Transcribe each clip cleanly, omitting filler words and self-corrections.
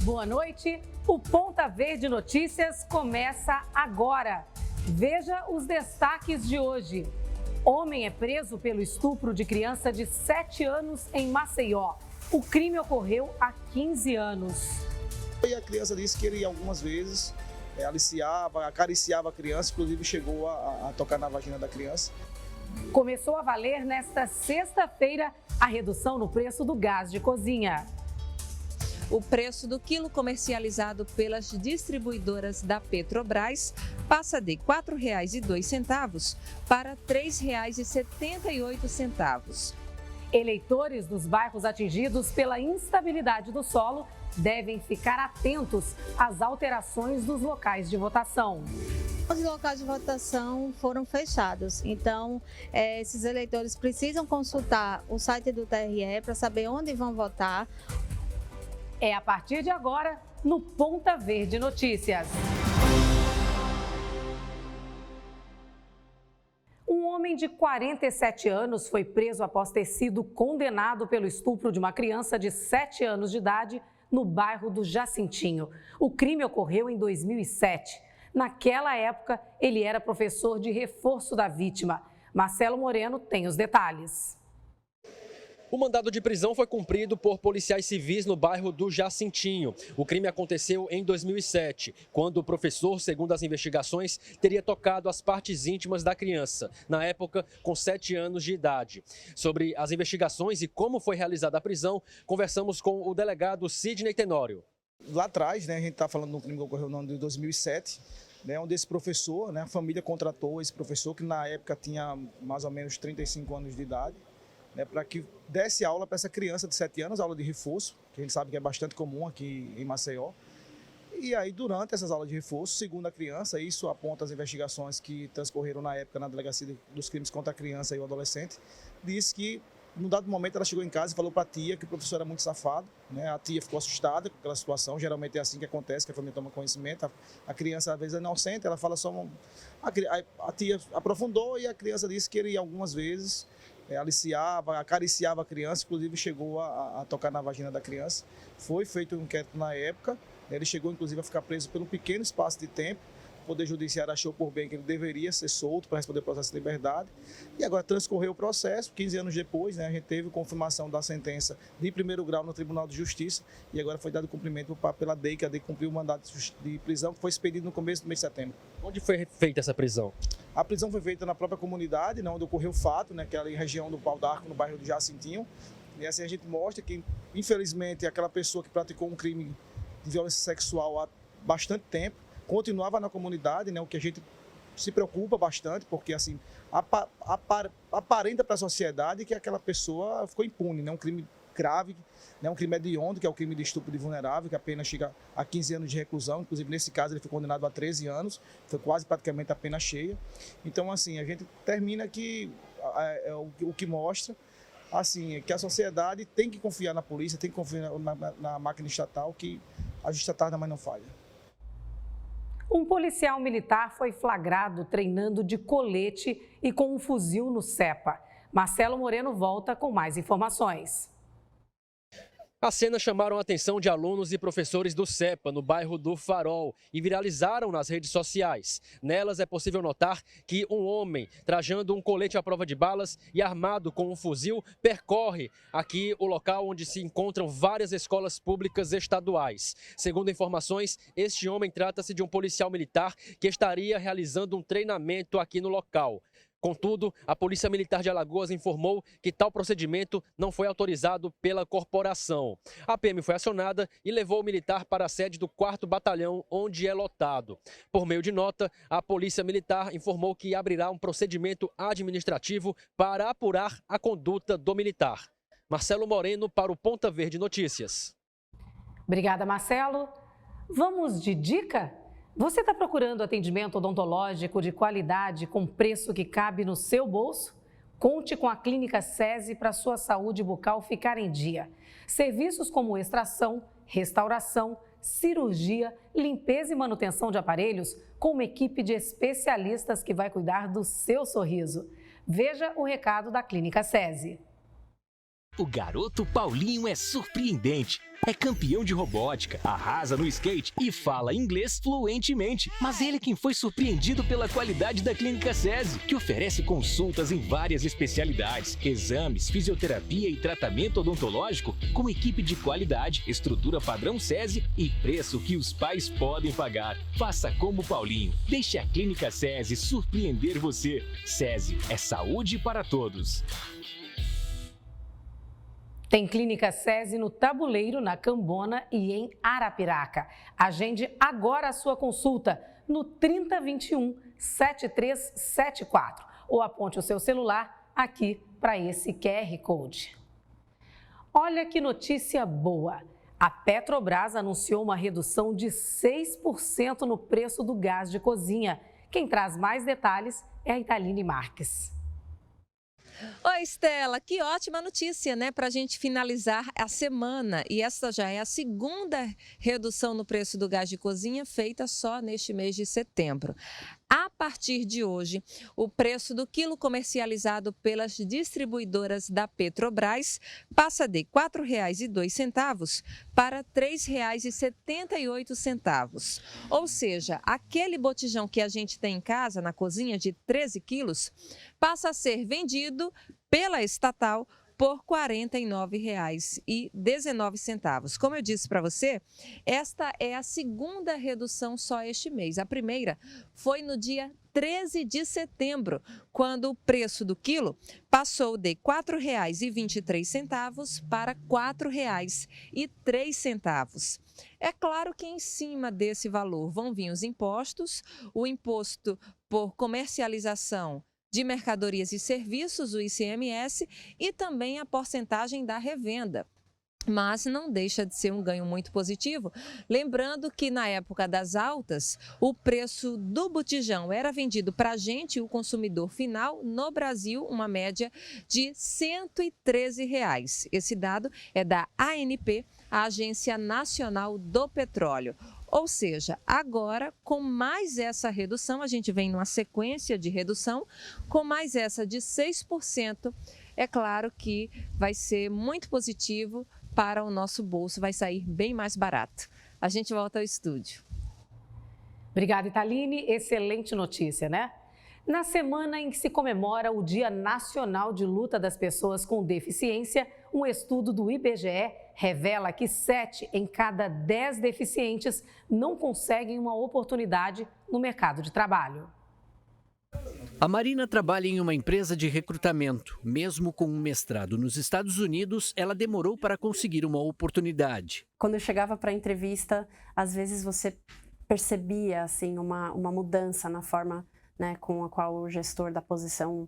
Boa noite. O Ponta Verde Notícias começa agora. Veja os destaques de hoje. Homem é preso pelo estupro de criança de 7 anos em Maceió. O crime ocorreu há 15 anos. E a criança disse que ele algumas vezes aliciava, acariciava a criança, inclusive chegou a tocar na vagina da criança. Começou a valer nesta sexta-feira a redução no preço do gás de cozinha. O preço do quilo comercializado pelas distribuidoras da Petrobras passa de R$ 4,02 para R$ 3,78. Eleitores dos bairros atingidos pela instabilidade do solo devem ficar atentos às alterações dos locais de votação. Os locais de votação foram fechados, então esses eleitores precisam consultar o site do TRE para saber onde vão votar. É a partir de agora no Ponta Verde Notícias. Um homem de 47 anos foi preso após ter sido condenado pelo estupro de uma criança de 7 anos de idade no bairro do Jacintinho. O crime ocorreu em 2007. Naquela época, ele era professor de reforço da vítima. Marcelo Moreno tem os detalhes. O mandado de prisão foi cumprido por policiais civis no bairro do Jacintinho. O crime aconteceu em 2007, quando o professor, segundo as investigações, teria tocado as partes íntimas da criança, na época com 7 anos de idade. Sobre as investigações e como foi realizada a prisão, conversamos com o delegado Sidney Tenório. Lá atrás, a gente está falando de um crime que ocorreu no ano de 2007, onde esse professor, a família contratou esse professor, que na época tinha mais ou menos 35 anos de idade, para que desse aula para essa criança de 7 anos, aula de reforço, que a gente sabe que é bastante comum aqui em Maceió. E aí, durante essas aulas de reforço, segundo a criança, isso aponta as investigações que transcorreram na época na Delegacia dos Crimes contra a Criança e o Adolescente, diz que, num dado momento, ela chegou em casa e falou para a tia que o professor era muito safado. A tia ficou assustada com aquela situação, geralmente é assim que acontece, que a família toma conhecimento. A criança, às vezes, é inocente, ela fala só... A tia aprofundou e a criança disse que ele, algumas vezes... aliciava, acariciava a criança, inclusive chegou a tocar na vagina da criança. Foi feito um inquérito na época, ele chegou inclusive a ficar preso por um pequeno espaço de tempo. O Poder Judiciário achou por bem que ele deveria ser solto para responder o processo de liberdade. E agora transcorreu o processo, 15 anos depois, a gente teve confirmação da sentença de primeiro grau no Tribunal de Justiça e agora foi dado cumprimento pela DEI, que a DEI cumpriu o mandato de prisão que foi expedido no começo do mês de setembro. Onde foi feita essa prisão? A prisão foi feita na própria comunidade, onde ocorreu o fato, que era em região do Pau d'Arco, no bairro do Jacintinho. E assim a gente mostra que, infelizmente, aquela pessoa que praticou um crime de violência sexual há bastante tempo, continuava na comunidade, o que a gente se preocupa bastante, porque assim aparenta para a sociedade que aquela pessoa ficou impune, um crime grave, um crime hediondo, que é o crime de estupro de vulnerável, que a pena chega a 15 anos de reclusão, inclusive nesse caso ele foi condenado a 13 anos, foi quase praticamente a pena cheia. Então assim, a gente termina que o que mostra assim, que a sociedade tem que confiar na polícia, tem que confiar na máquina estatal, que a justiça tarda, mas não falha. Um policial militar foi flagrado treinando de colete e com um fuzil no CEPA. Marcelo Moreno volta com mais informações. As cenas chamaram a atenção de alunos e professores do CEPA, no bairro do Farol, e viralizaram nas redes sociais. Nelas é possível notar que um homem, trajando um colete à prova de balas e armado com um fuzil, percorre aqui o local onde se encontram várias escolas públicas estaduais. Segundo informações, este homem trata-se de um policial militar que estaria realizando um treinamento aqui no local. Contudo, a Polícia Militar de Alagoas informou que tal procedimento não foi autorizado pela corporação. A PM foi acionada e levou o militar para a sede do 4º Batalhão, onde é lotado. Por meio de nota, a Polícia Militar informou que abrirá um procedimento administrativo para apurar a conduta do militar. Marcelo Moreno para o Ponta Verde Notícias. Obrigada, Marcelo. Vamos de dica? Você está procurando atendimento odontológico de qualidade com preço que cabe no seu bolso? Conte com a Clínica SESI para sua saúde bucal ficar em dia. Serviços como extração, restauração, cirurgia, limpeza e manutenção de aparelhos com uma equipe de especialistas que vai cuidar do seu sorriso. Veja o recado da Clínica SESI. O garoto Paulinho é surpreendente. É campeão de robótica, arrasa no skate e fala inglês fluentemente. Mas ele quem foi surpreendido pela qualidade da Clínica SESI, que oferece consultas em várias especialidades, exames, fisioterapia e tratamento odontológico com equipe de qualidade, estrutura padrão SESI e preço que os pais podem pagar. Faça como o Paulinho. Deixe a Clínica SESI surpreender você. SESI é saúde para todos. Tem Clínica SESI no Tabuleiro, na Cambona e em Arapiraca. Agende agora a sua consulta no 3021-7374 ou aponte o seu celular aqui para esse QR Code. Olha que notícia boa! A Petrobras anunciou uma redução de 6% no preço do gás de cozinha. Quem traz mais detalhes é a Italine Marques. Oi, Estela, que ótima notícia, né, para a gente finalizar a semana. E essa já é a segunda redução no preço do gás de cozinha feita só neste mês de setembro. A partir de hoje, o preço do quilo comercializado pelas distribuidoras da Petrobras passa de R$ 4,02 para R$ 3,78. Ou seja, aquele botijão que a gente tem em casa, na cozinha, de 13 quilos, passa a ser vendido pela estatal por R$ 49,19. Como eu disse para você, esta é a segunda redução só este mês. A primeira foi no dia 13 de setembro, quando o preço do quilo passou de R$ 4,23 para R$ 4,03. É claro que em cima desse valor vão vir os impostos, o imposto por comercialização de mercadorias e serviços, o ICMS, e também a porcentagem da revenda. Mas não deixa de ser um ganho muito positivo, lembrando que na época das altas, o preço do botijão era vendido para a gente, o consumidor final, no Brasil, uma média de R$ 113. Esse dado é da ANP, a Agência Nacional do Petróleo. Ou seja, agora, com mais essa redução, a gente vem numa sequência de redução, com mais essa de 6%, é claro que vai ser muito positivo para o nosso bolso, vai sair bem mais barato. A gente volta ao estúdio. Obrigada, Italine. Excelente notícia, né? Na semana em que se comemora o Dia Nacional de Luta das Pessoas com Deficiência, um estudo do IBGE revela que 7 em cada 10 deficientes não conseguem uma oportunidade no mercado de trabalho. A Marina trabalha em uma empresa de recrutamento. Mesmo com um mestrado nos Estados Unidos, ela demorou para conseguir uma oportunidade. Quando eu chegava para a entrevista, às vezes você percebia assim, uma mudança na forma, né, com a qual o gestor da posição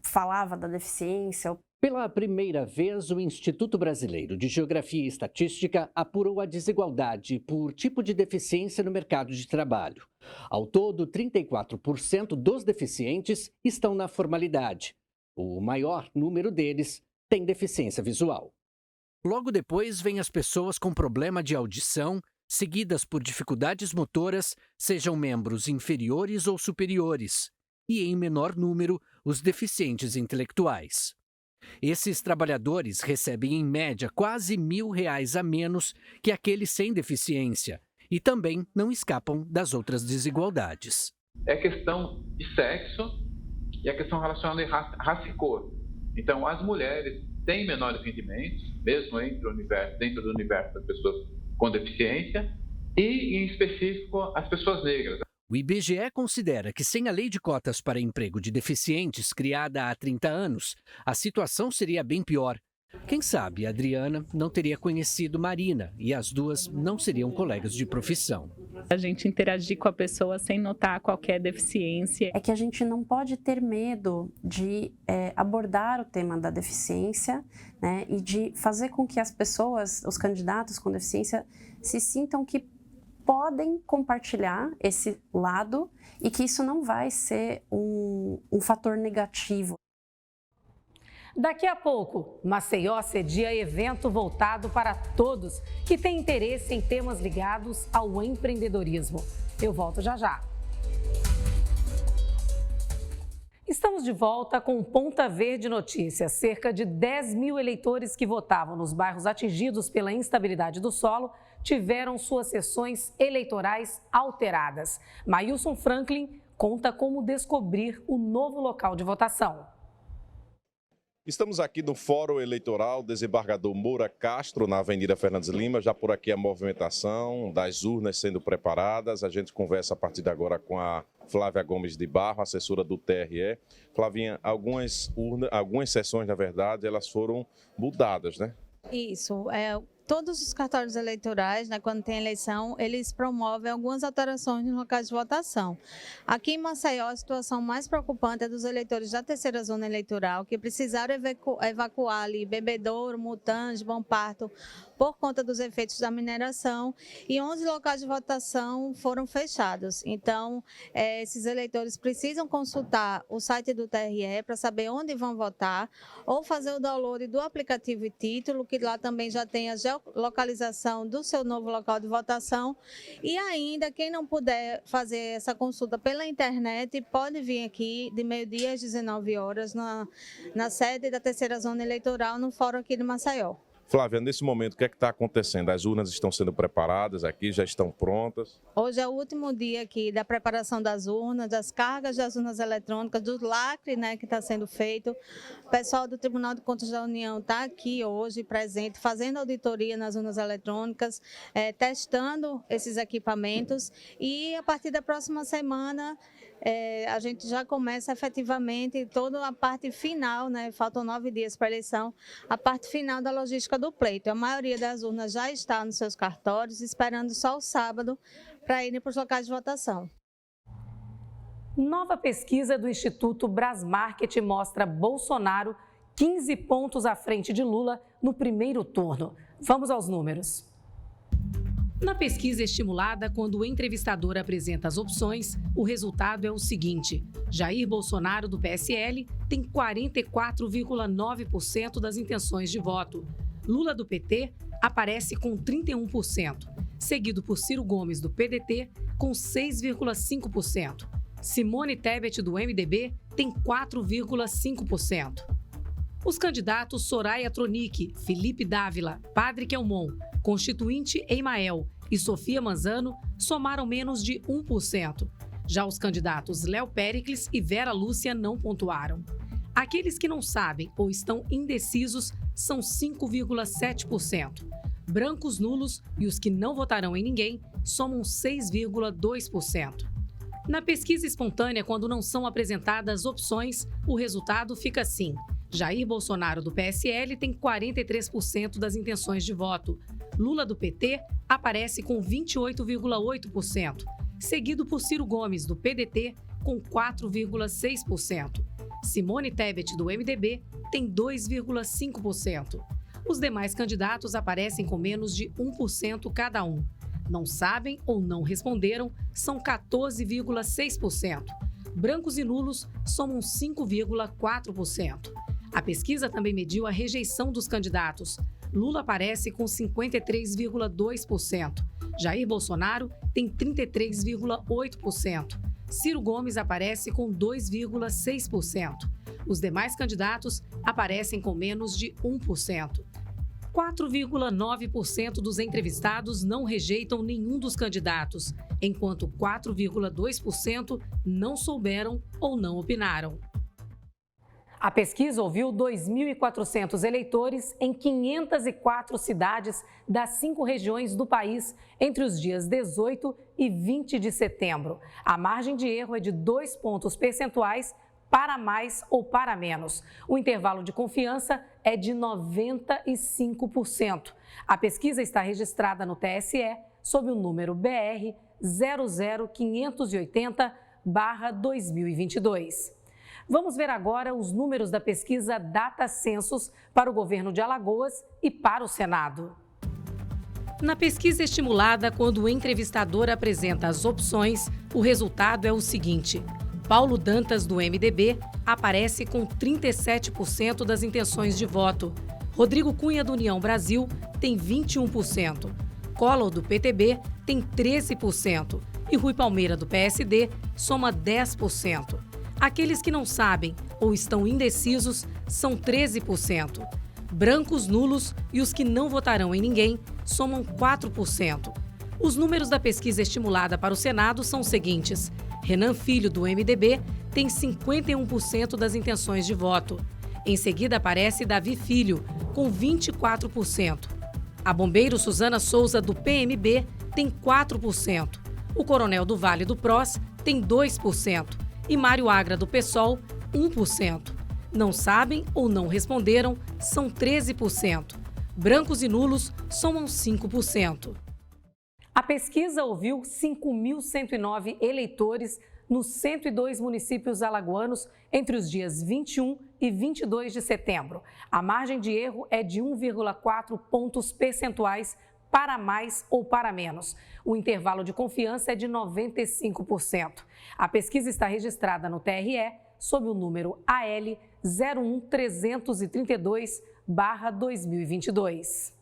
falava da deficiência. Pela primeira vez, o Instituto Brasileiro de Geografia e Estatística apurou a desigualdade por tipo de deficiência no mercado de trabalho. Ao todo, 34% dos deficientes estão na formalidade. O maior número deles tem deficiência visual. Logo depois, vêm as pessoas com problema de audição, seguidas por dificuldades motoras, sejam membros inferiores ou superiores, e, em menor número, os deficientes intelectuais. Esses trabalhadores recebem, em média, quase R$1.000 a menos que aqueles sem deficiência e também não escapam das outras desigualdades. É questão de sexo e a questão relacionada a raça e cor. Então, as mulheres têm menores rendimentos, mesmo dentro do universo das pessoas com deficiência e, em específico, as pessoas negras. O IBGE considera que sem a lei de cotas para emprego de deficientes, criada há 30 anos, a situação seria bem pior. Quem sabe a Adriana não teria conhecido Marina e as duas não seriam colegas de profissão. A gente interagir com a pessoa sem notar qualquer deficiência. É que a gente não pode ter medo de abordar o tema da deficiência, né, e de fazer com que as pessoas, os candidatos com deficiência, se sintam que podem compartilhar esse lado e que isso não vai ser um fator negativo. Daqui a pouco, Maceió cedia evento voltado para todos que têm interesse em temas ligados ao empreendedorismo. Eu volto já já. Estamos de volta com Ponta Verde Notícias. Cerca de 10 mil eleitores que votavam nos bairros atingidos pela instabilidade do solo tiveram suas sessões eleitorais alteradas. Mailson Franklin conta como descobrir o novo local de votação. Estamos aqui no Fórum Eleitoral Desembargador Moura Castro, na Avenida Fernandes Lima. Já por aqui a movimentação das urnas sendo preparadas. A gente conversa a partir de agora com a Flávia Gomes de Barro, assessora do TRE. Flavinha, algumas sessões, na verdade, elas foram mudadas, né? Isso, todos os cartórios eleitorais, né, quando tem eleição, eles promovem algumas alterações nos locais de votação. Aqui em Maceió, a situação mais preocupante é dos eleitores da terceira zona eleitoral, que precisaram evacuar ali Bebedouro, Mutange, Bom Parto, por conta dos efeitos da mineração, e 11 locais de votação foram fechados. Então, esses eleitores precisam consultar o site do TRE para saber onde vão votar, ou fazer o download do aplicativo e título, que lá também já tem a geolocalização do seu novo local de votação. E ainda, quem não puder fazer essa consulta pela internet, pode vir aqui de meio-dia às 19 horas na sede da terceira zona eleitoral, no fórum aqui de Maceió. Flávia, nesse momento, o que é que está acontecendo? As urnas estão sendo preparadas aqui, já estão prontas? Hoje é o último dia aqui da preparação das urnas, das cargas das urnas eletrônicas, do lacre, né, que está sendo feito. O pessoal do Tribunal de Contas da União está aqui hoje, presente, fazendo auditoria nas urnas eletrônicas, testando esses equipamentos, e a partir da próxima semana a gente já começa efetivamente toda a parte final, né? Faltam 9 dias para a eleição, a parte final da logística do pleito. A maioria das urnas já está nos seus cartórios, esperando só o sábado para irem para os locais de votação. Nova pesquisa do Instituto Brasmarket mostra Bolsonaro 15 pontos à frente de Lula no primeiro turno. Vamos aos números. Na pesquisa estimulada, quando o entrevistador apresenta as opções, o resultado é o seguinte: Jair Bolsonaro, do PSL, tem 44,9% das intenções de voto. Lula, do PT, aparece com 31%, seguido por Ciro Gomes, do PDT, com 6,5%. Simone Tebet, do MDB, tem 4,5%. Os candidatos Soraya Tronic, Felipe Dávila, Padre Kelmon, Constituinte Emael e Sofia Manzano somaram menos de 1%. Já os candidatos Léo Péricles e Vera Lúcia não pontuaram. Aqueles que não sabem ou estão indecisos são 5,7%. Brancos nulos e os que não votarão em ninguém somam 6,2%. Na pesquisa espontânea, quando não são apresentadas opções, o resultado fica assim: Jair Bolsonaro, do PSL, tem 43% das intenções de voto. Lula, do PT, aparece com 28,8%, seguido por Ciro Gomes, do PDT, com 4,6%. Simone Tebet, do MDB, tem 2,5%. Os demais candidatos aparecem com menos de 1% cada um. Não sabem ou não responderam são 14,6%. Brancos e nulos somam 5,4%. A pesquisa também mediu a rejeição dos candidatos. Lula aparece com 53,2%. Jair Bolsonaro tem 33,8%. Ciro Gomes aparece com 2,6%. Os demais candidatos aparecem com menos de 1%. 4,9% dos entrevistados não rejeitam nenhum dos candidatos, enquanto 4,2% não souberam ou não opinaram. A pesquisa ouviu 2.400 eleitores em 504 cidades das 5 regiões do país entre os dias 18 e 20 de setembro. A margem de erro é de 2 pontos percentuais para mais ou para menos. O intervalo de confiança é de 95%. A pesquisa está registrada no TSE sob o número BR 00580/2022. Vamos ver agora os números da pesquisa Data Census para o governo de Alagoas e para o Senado. Na pesquisa estimulada, quando o entrevistador apresenta as opções, o resultado é o seguinte: Paulo Dantas, do MDB, aparece com 37% das intenções de voto. Rodrigo Cunha, do União Brasil, tem 21%. Collor, do PTB, tem 13%. E Rui Palmeira, do PSD, soma 10%. Aqueles que não sabem ou estão indecisos são 13%. Brancos, nulos e os que não votarão em ninguém somam 4%. Os números da pesquisa estimulada para o Senado são os seguintes: Renan Filho, do MDB, tem 51% das intenções de voto. Em seguida aparece Davi Filho, com 24%. A bombeiro Suzana Souza, do PMB, tem 4%. O Coronel do Vale do PROS tem 2%. E Mário Agra, do PSOL, 1%. Não sabem ou não responderam são 13%. Brancos e nulos somam 5%. A pesquisa ouviu 5.109 eleitores nos 102 municípios alagoanos entre os dias 21 e 22 de setembro. A margem de erro é de 1,4 pontos percentuais para mais ou para menos. O intervalo de confiança é de 95%. A pesquisa está registrada no TRE sob o número AL 01332/2022.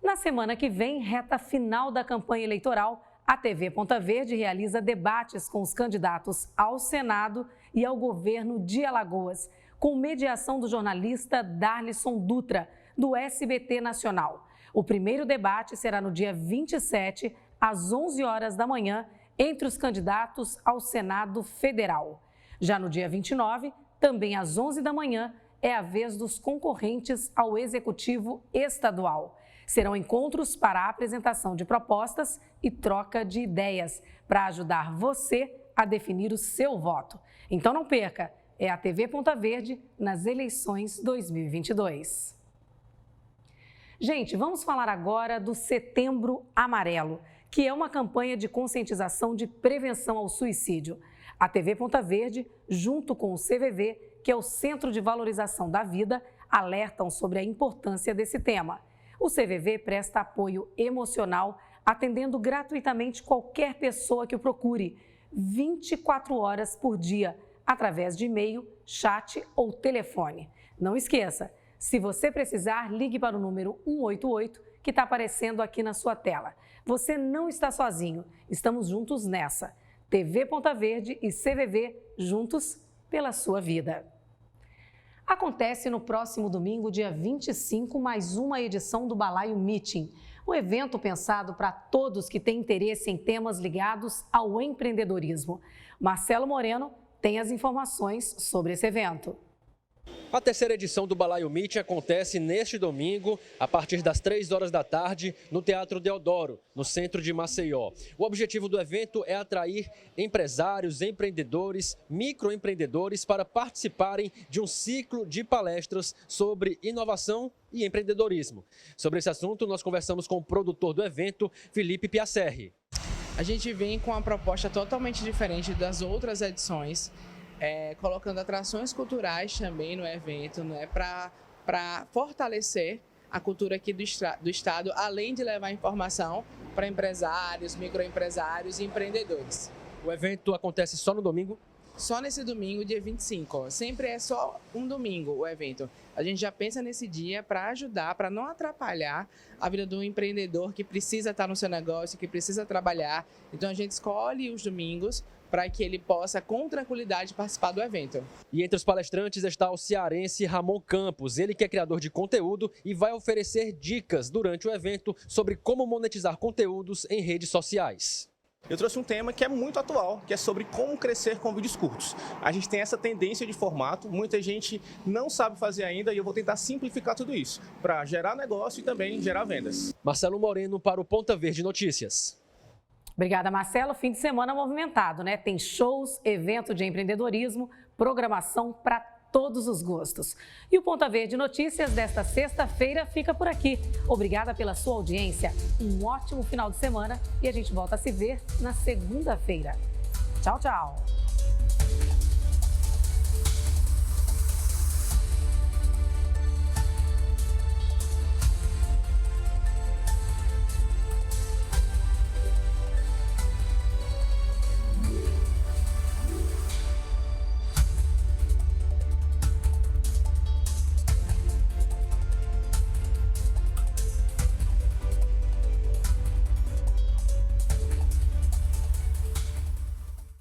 Na semana que vem, reta final da campanha eleitoral, a TV Ponta Verde realiza debates com os candidatos ao Senado e ao governo de Alagoas, com mediação do jornalista Darlisson Dutra, do SBT Nacional. O primeiro debate será no dia 27, às 11 horas da manhã, entre os candidatos ao Senado Federal. Já no dia 29, também às 11 da manhã, é a vez dos concorrentes ao Executivo Estadual. Serão encontros para a apresentação de propostas e troca de ideias, para ajudar você a definir o seu voto. Então não perca, é a TV Ponta Verde nas eleições 2022. Gente, vamos falar agora do Setembro Amarelo, que é uma campanha de conscientização de prevenção ao suicídio. A TV Ponta Verde, junto com o CVV, que é o Centro de Valorização da Vida, alertam sobre a importância desse tema. O CVV presta apoio emocional, atendendo gratuitamente qualquer pessoa que o procure, 24 horas por dia, através de e-mail, chat ou telefone. Não esqueça, se você precisar, ligue para o número 188, que está aparecendo aqui na sua tela. Você não está sozinho, estamos juntos nessa. TV Ponta Verde e CVV, juntos pela sua vida. Acontece no próximo domingo, dia 25, mais uma edição do Balaio Meeting, um evento pensado para todos que têm interesse em temas ligados ao empreendedorismo. Marcelo Moreno tem as informações sobre esse evento. A terceira edição do Balaio Meeting acontece neste domingo, a partir das 3 horas da tarde, no Teatro Deodoro, no centro de Maceió. O objetivo do evento é atrair empresários, empreendedores, microempreendedores para participarem de um ciclo de palestras sobre inovação e empreendedorismo. Sobre esse assunto, nós conversamos com o produtor do evento, Felipe Piacerri. A gente vem com uma proposta totalmente diferente das outras edições, colocando atrações culturais também no evento, né, para fortalecer a cultura aqui do estado, além de levar informação para empresários, microempresários e empreendedores. O evento acontece só no domingo? Só nesse domingo, dia 25. Sempre é só um domingo o evento. A gente já pensa nesse dia para ajudar, para não atrapalhar a vida do empreendedor que precisa estar no seu negócio, que precisa trabalhar. Então a gente escolhe os domingos para que ele possa, com tranquilidade, participar do evento. E entre os palestrantes está o cearense Ramon Campos, ele que é criador de conteúdo e vai oferecer dicas durante o evento sobre como monetizar conteúdos em redes sociais. Eu trouxe um tema que é muito atual, que é sobre como crescer com vídeos curtos. A gente tem essa tendência de formato, muita gente não sabe fazer ainda e eu vou tentar simplificar tudo isso, para gerar negócio e também gerar vendas. Marcelo Moreno para o Ponta Verde Notícias. Obrigada, Marcelo. Fim de semana movimentado, né? Tem shows, evento de empreendedorismo, programação para todos os gostos. E o Ponta Verde Notícias desta sexta-feira fica por aqui. Obrigada pela sua audiência. Um ótimo final de semana e a gente volta a se ver na segunda-feira. Tchau, tchau.